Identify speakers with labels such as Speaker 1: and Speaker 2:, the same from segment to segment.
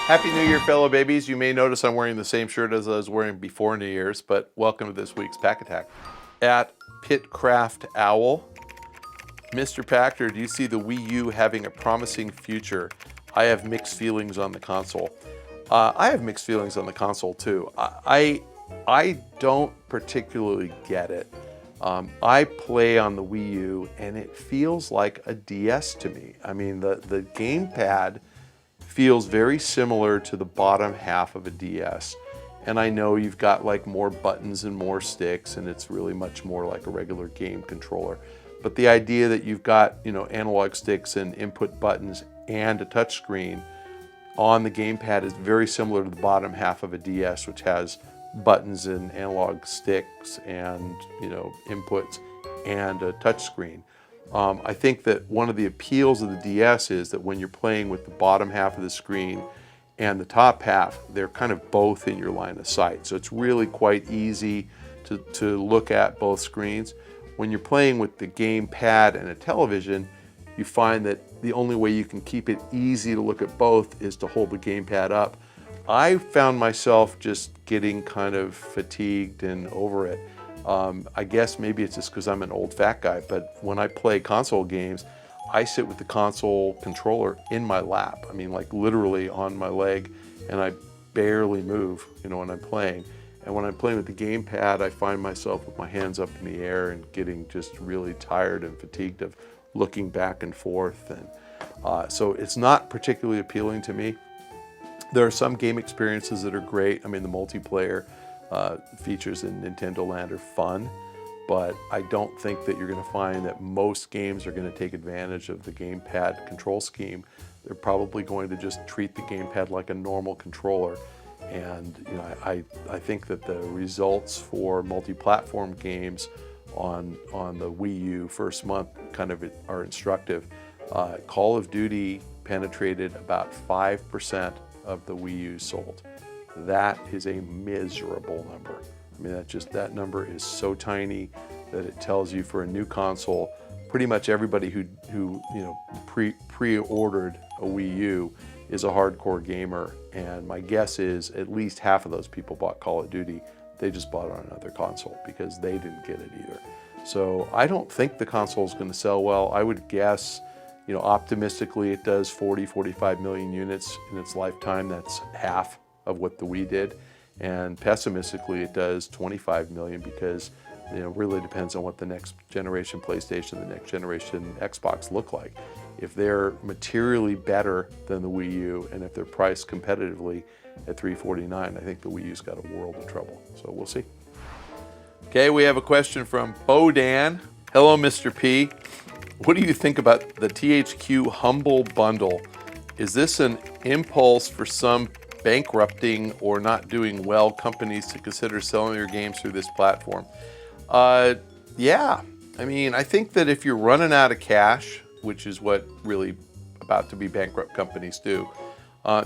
Speaker 1: Happy New Year, fellow babies. You may notice I'm wearing the same shirt as I was wearing before New Year's, but welcome to this week's Pach-Attack. At Pitcraft Owl, Mr. Pachter, do you see the Wii U having a promising future? I have mixed feelings on the console. I have mixed feelings on the console too. I don't particularly get it. I play on the Wii U and it feels like a DS to me. I mean, the gamepad feels very similar to the bottom half of a DS. And I know you've got like more buttons and more sticks, and it's really much more like a regular game controller. But the idea that you've got, analog sticks and input buttons and a touch screen on the gamepad is very similar to the bottom half of a DS, which has buttons and analog sticks and, inputs and a touch screen. I think that one of the appeals of the DS is that when you're playing with the bottom half of the screen and the top half, they're kind of both in your line of sight. So it's really quite easy to look at both screens. When you're playing with the gamepad and a television, you find that the only way you can keep it easy to look at both is to hold the gamepad up. I found myself just getting kind of fatigued and over it. I guess maybe it's just because I'm an old fat guy, but when I play console games, I sit with the console controller in my lap. I mean, like literally on my leg, and I barely move, when I'm playing. And when I'm playing with the gamepad, I find myself with my hands up in the air and getting just really tired and fatigued of looking back and forth. And so it's not particularly appealing to me. There are some game experiences that are great. I mean, the multiplayer features in Nintendo Land are fun, but I don't think that you're going to find that most games are going to take advantage of the gamepad control scheme. They're probably going to just treat the gamepad like a normal controller. And I think that the results for multi-platform games on the Wii U first month kind of are instructive. Call of Duty penetrated about 5% of the Wii U sold. That is a miserable number. I mean, that number is so tiny that it tells you for a new console, pretty much everybody who pre-ordered a Wii U is a hardcore gamer. And my guess is at least half of those people bought Call of Duty. They just bought it on another console because they didn't get it either. So I don't think the console is going to sell well. I would guess, optimistically it does 45 million units in its lifetime. That's half of what the Wii did. And pessimistically it does 25 million because it really depends on what the next generation PlayStation, the next generation Xbox look like. If they're materially better than the Wii U and if they're priced competitively at $349, I think the Wii U's got a world of trouble. So we'll see. Okay, we have a question from Bodan. Hello, Mr. P. What do you think about the THQ Humble Bundle? Is this an impulse for some bankrupting or not doing well companies to consider selling their games through this platform? Yeah. I mean, I think that if you're running out of cash, which is what really about to be bankrupt companies do,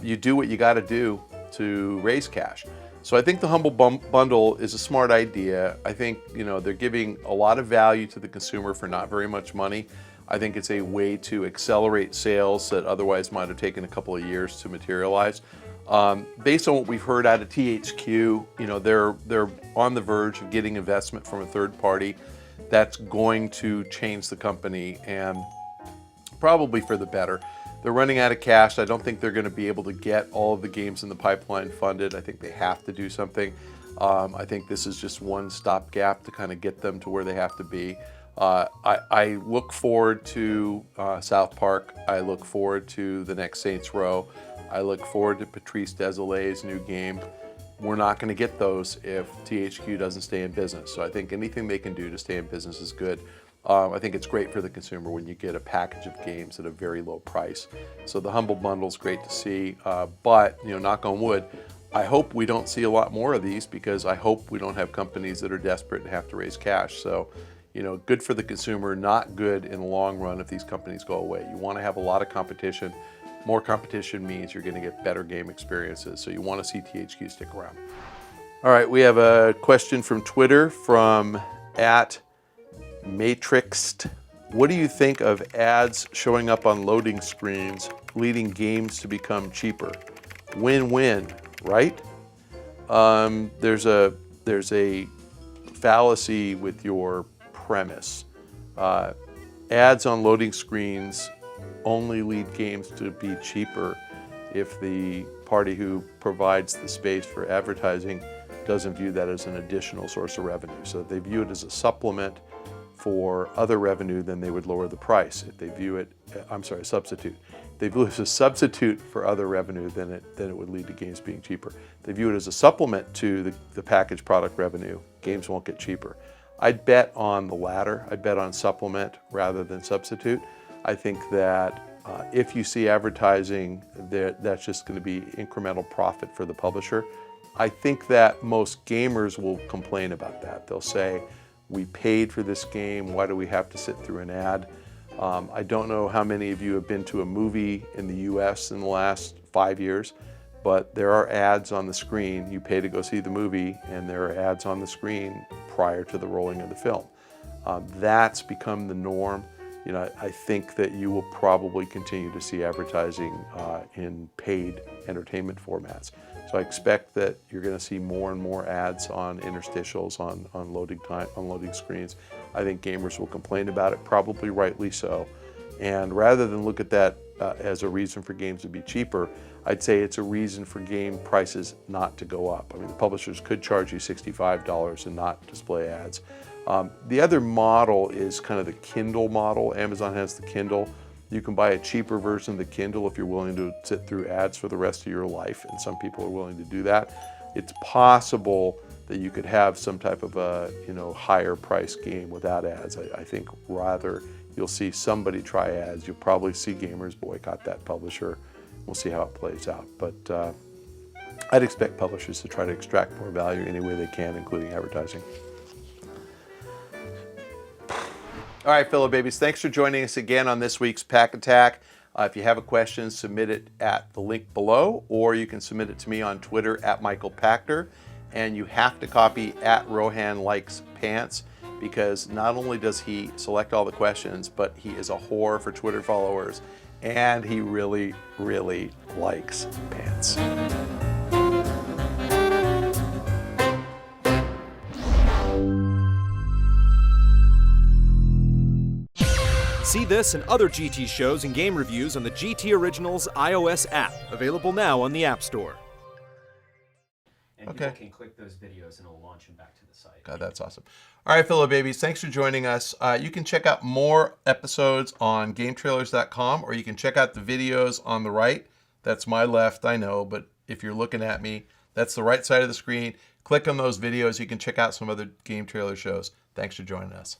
Speaker 1: you do what you got to do to raise cash. So I think the Humble Bundle is a smart idea. I think, they're giving a lot of value to the consumer for not very much money. I think it's a way to accelerate sales that otherwise might have taken a couple of years to materialize. Based on what we've heard out of THQ, they're on the verge of getting investment from a third party that's going to change the company and probably for the better. They're running out of cash. I don't think they're going to be able to get all of the games in the pipeline funded. I think they have to do something. I think this is just one stopgap to kind of get them to where they have to be. I look forward to South Park. I look forward to the next Saints Row. I look forward to Patrice Désilé's new game. We're not going to get those if THQ doesn't stay in business. So I think anything they can do to stay in business is good. I think it's great for the consumer when you get a package of games at a very low price. So the Humble Bundle is great to see, but knock on wood, I hope we don't see a lot more of these because I hope we don't have companies that are desperate and have to raise cash. So, good for the consumer, not good in the long run if these companies go away. You want to have a lot of competition. More competition means you're going to get better game experiences. So you want to see THQ stick around. All right, we have a question from Twitter from @Matrixed. What do you think of ads showing up on loading screens, leading games to become cheaper? Win-win, right? There's a fallacy with your premise. Ads on loading screens only lead games to be cheaper if the party who provides the space for advertising doesn't view that as an additional source of revenue. So if they view it as a supplement for other revenue, then they would lower the price. If they view it, a substitute. If they view it as a substitute for other revenue, then it would lead to games being cheaper. If they view it as a supplement to the packaged product revenue, games won't get cheaper. I'd bet on the latter. I'd bet on supplement rather than substitute. I think that if you see advertising, that's just going to be incremental profit for the publisher. I think that most gamers will complain about that. They'll say, we paid for this game, why do we have to sit through an ad? I don't know how many of you have been to a movie in the US in the last 5 years, but there are ads on the screen. You pay to go see the movie, and there are ads on the screen prior to the rolling of the film. That's become the norm. I think that you will probably continue to see advertising in paid entertainment formats. So I expect that you're going to see more and more ads on interstitials, on loading screens. I think gamers will complain about it, probably rightly so. And rather than look at that as a reason for games to be cheaper, I'd say it's a reason for game prices not to go up. I mean, the publishers could charge you $65 and not display ads. The other model is kind of the Kindle model. Amazon has the Kindle. You can buy a cheaper version of the Kindle if you're willing to sit through ads for the rest of your life, and some people are willing to do that. It's possible that you could have some type of a higher price game without ads. I think rather you'll see somebody try ads. You'll probably see gamers boycott that publisher. We'll see how it plays out. But I'd expect publishers to try to extract more value any way they can, including advertising. All right, fellow babies, thanks for joining us again on this week's Pach-Attack. If you have a question, submit it at the link below, or you can submit it to me on Twitter at Michael Pachter. And you have to copy at Rohan Likes Pants, because not only does he select all the questions, but he is a whore for Twitter followers, and he really, really likes pants.
Speaker 2: See this and other GT shows and game reviews on the GT Originals iOS app, available now on the App Store.
Speaker 3: And people can click those videos and it'll launch them back to the site.
Speaker 1: God, that's awesome. All right, fellow babies, thanks for joining us. You can check out more episodes on GameTrailers.com, or you can check out the videos on the right. That's my left, I know, but if you're looking at me, that's the right side of the screen. Click on those videos. You can check out some other Game Trailer shows. Thanks for joining us.